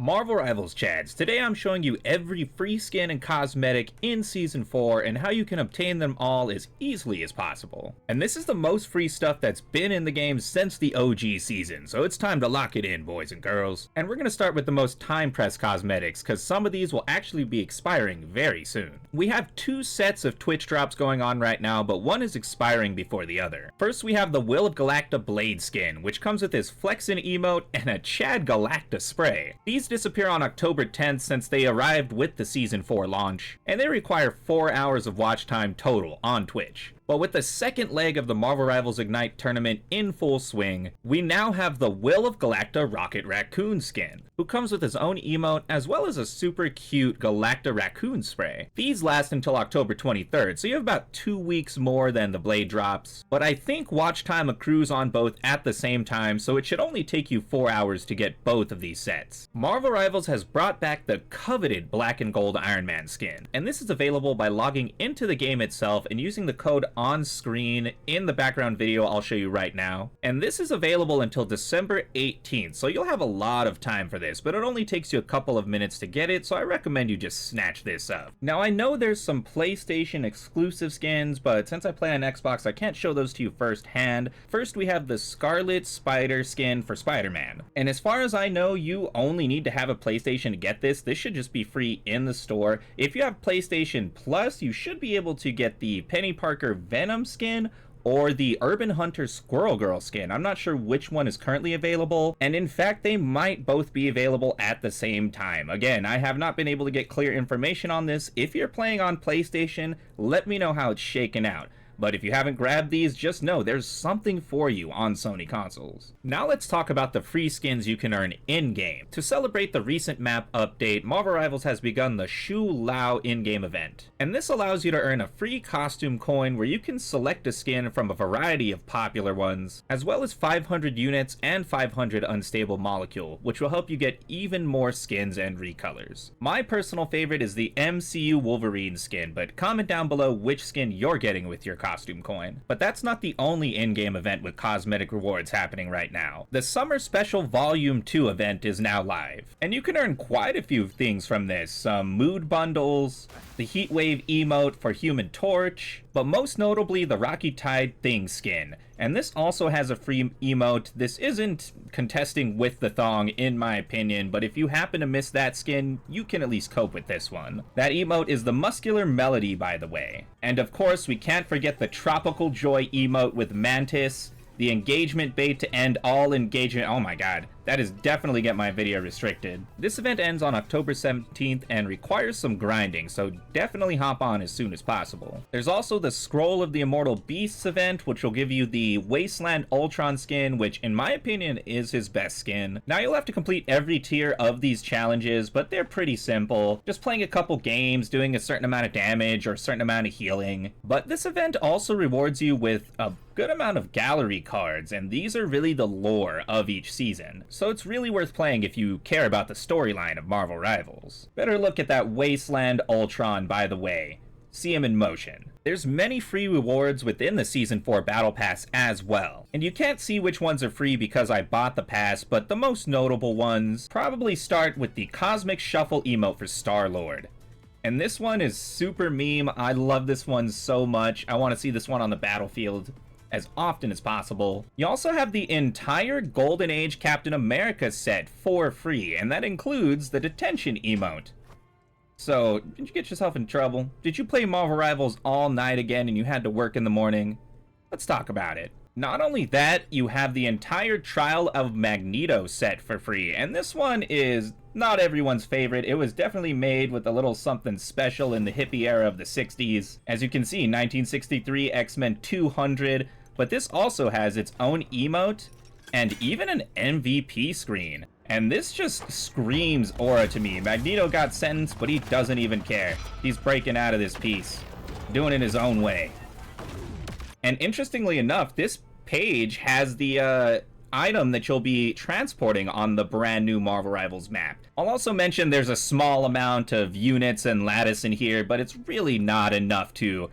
Marvel Rivals Chads, today I'm showing you every free skin and cosmetic in Season 4 and how you can obtain them all as easily as possible. And this is the most free stuff that's been in the game since the OG season, so it's time to lock it in, boys and girls. And we're going to start with the most time-pressed cosmetics, because some of these will actually be expiring very soon. We have two sets of Twitch drops going on right now, but one is expiring before the other. First we have the Will of Galacta Blade skin, which comes with this Flexin emote and a Chad Galacta spray. These disappear on October 10th since they arrived with the Season 4 launch, and they require 4 hours of watch time total on Twitch. But with the second leg of the Marvel Rivals Ignite tournament in full swing, we now have the Will of Galacta Rocket Raccoon skin, who comes with his own emote as well as a super cute Galacta Raccoon spray. These last until October 23rd, so you have about 2 weeks more than the Blade drops, but I think watch time accrues on both at the same time, so it should only take you 4 hours to get both of these sets. Marvel Rivals has brought back the coveted black and gold Iron Man skin, and this is available by logging into the game itself and using the code on screen in the background video I'll show you right now. And this is available until December 18th, so you'll have a lot of time for this, but it only takes you a couple of minutes to get it, so I recommend you just snatch this up. Now I know there's some PlayStation exclusive skins, but since I play on Xbox I can't show those to you firsthand. First we have the Scarlet Spider skin for Spider-Man, and as far as I know you only need to have a PlayStation to get this. This should just be free in the store. If you have PlayStation Plus, you should be able to get the Peni Parker Venom skin or the Urban Hunter Squirrel Girl skin. I'm not sure which one is currently available, and in fact they might both be available at the same time. Again, I have not been able to get clear information on this. If you're playing on PlayStation, let me know how it's shaken out. But if you haven't grabbed these, just know there's something for you on Sony consoles. Now let's talk about the free skins you can earn in-game. To celebrate the recent map update, Marvel Rivals has begun the Shu Lao in-game event. And this allows you to earn a free costume coin where you can select a skin from a variety of popular ones, as well as 500 units and 500 unstable molecule, which will help you get even more skins and recolors. My personal favorite is the MCU Wolverine skin, but comment down below which skin you're getting with your costume coin. But that's not the only in-game event with cosmetic rewards happening right now. The Summer Special Volume 2 event is now live, and you can earn quite a few things from this. Some mood bundles, the Heatwave emote for Human Torch, but most notably the Rocky Tide Thing skin. And this also has a free emote. This isn't contesting with the thong in my opinion, but if you happen to miss that skin, you can at least cope with this one. That emote is the Muscular Melody, by the way. And of course, we can't forget the Tropical Joy emote with Mantis, the engagement bait to end all engagement. Oh my god, that is definitely get my video restricted. This event ends on October 17th and requires some grinding, so definitely hop on as soon as possible. There's also the Scroll of the Immortal Beasts event, which will give you the Wasteland Ultron skin, which in my opinion is his best skin. Now you'll have to complete every tier of these challenges, but they're pretty simple. Just playing a couple games, doing a certain amount of damage or a certain amount of healing. But this event also rewards you with a good amount of gallery cards, and these are really the lore of each season. So it's really worth playing if you care about the storyline of Marvel Rivals. Better look at that Wasteland Ultron, by the way. See him in motion. There's many free rewards within the Season 4 Battle Pass as well. And you can't see which ones are free because I bought the pass, but the most notable ones probably start with the Cosmic Shuffle Emote for Starlord. And this one is super meme. I love this one so much. I want to see this one on the battlefield as often as possible. You also have the entire Golden Age Captain America set for free, and that includes the Detention emote. So, did you get yourself in trouble? Did you play Marvel Rivals all night again and you had to work in the morning? Let's talk about it. Not only that, you have the entire Trial of Magneto set for free, and this one is not everyone's favorite. It was definitely made with a little something special in the hippie era of the 60s. As you can see, 1963 X-Men 200, but this also has its own emote and even an MVP screen. And this just screams aura to me. Magneto got sentenced, but he doesn't even care. He's breaking out of this piece, doing it his own way. And interestingly enough, this page has the item that you'll be transporting on the brand new Marvel Rivals map. I'll also mention there's a small amount of units and lattice in here, but it's really not enough to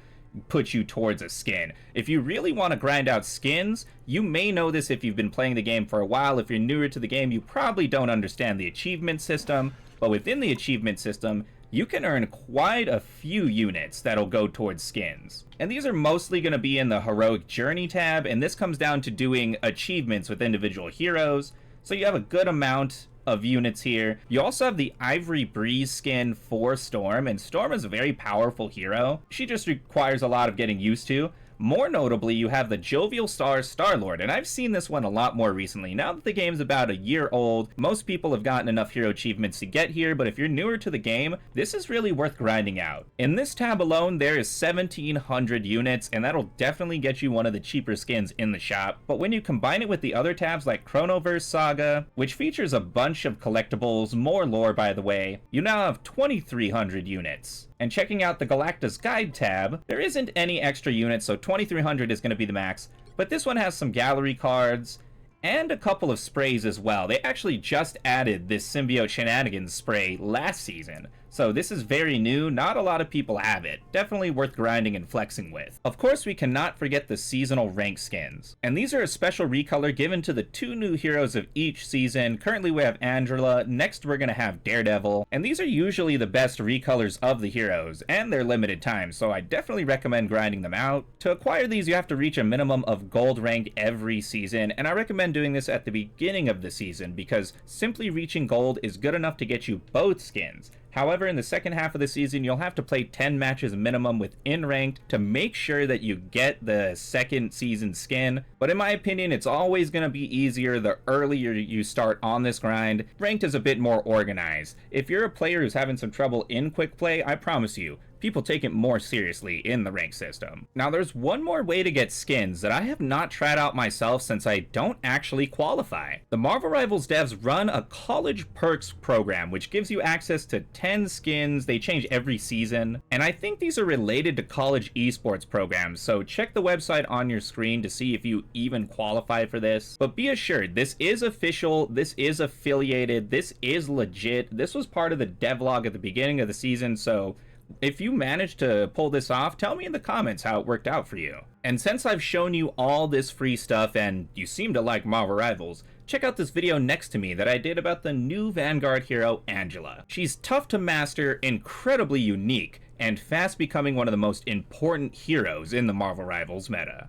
put you towards a skin. If you really want to grind out skins, you may know this if you've been playing the game for a while. If you're newer to the game, you probably don't understand the achievement system, but within the achievement system, you can earn quite a few units that'll go towards skins. And these are mostly going to be in the Heroic Journey tab, and this comes down to doing achievements with individual heroes. So you have a good amount of units here. You also have the Ivory Breeze skin for Storm, and Storm is a very powerful hero. She just requires a lot of getting used to. More notably, you have the Jovial Starlord, and I've seen this one a lot more recently. Now that the game's about a year old, most people have gotten enough hero achievements to get here, but if you're newer to the game, this is really worth grinding out. In this tab alone, there is 1,700 units, and that'll definitely get you one of the cheaper skins in the shop. But when you combine it with the other tabs like Chronoverse Saga, which features a bunch of collectibles, more lore by the way, you now have 2,300 units. And checking out the Galacta's Guide tab, there isn't any extra units, so 2,300 is going to be the max, but this one has some gallery cards and a couple of sprays as well. They actually just added this Symbiote Shenanigans spray last season, so this is very new. Not a lot of people have it. Definitely worth grinding and flexing with. Of course, we cannot forget the seasonal rank skins, and these are a special recolor given to the 2 new heroes of each season. Currently we have Angela, next we're going to have Daredevil, and these are usually the best recolors of the heroes, and they're limited time, so I definitely recommend grinding them out. To acquire these, you have to reach a minimum of gold rank every season, and I recommend doing this at the beginning of the season because simply reaching gold is good enough to get you both skins. However, in the second half of the season, you'll have to play 10 matches minimum within ranked to make sure that you get the second season skin. But in my opinion, it's always going to be easier the earlier you start on this grind. Ranked is a bit more organized. If you're a player who's having some trouble in quick play, I promise you, people take it more seriously in the rank system. Now there's one more way to get skins that I have not tried out myself since I don't actually qualify. The Marvel Rivals devs run a college perks program which gives you access to 10 skins. They change every season, and I think these are related to college esports programs, so check the website on your screen to see if you even qualify for this. But be assured, this is official, this is affiliated, this is legit. This was part of the devlog at the beginning of the season, so if you managed to pull this off, tell me in the comments how it worked out for you. And since I've shown you all this free stuff and you seem to like Marvel Rivals, check out this video next to me that I did about the new Vanguard hero, Angela. She's tough to master, incredibly unique, and fast becoming one of the most important heroes in the Marvel Rivals meta.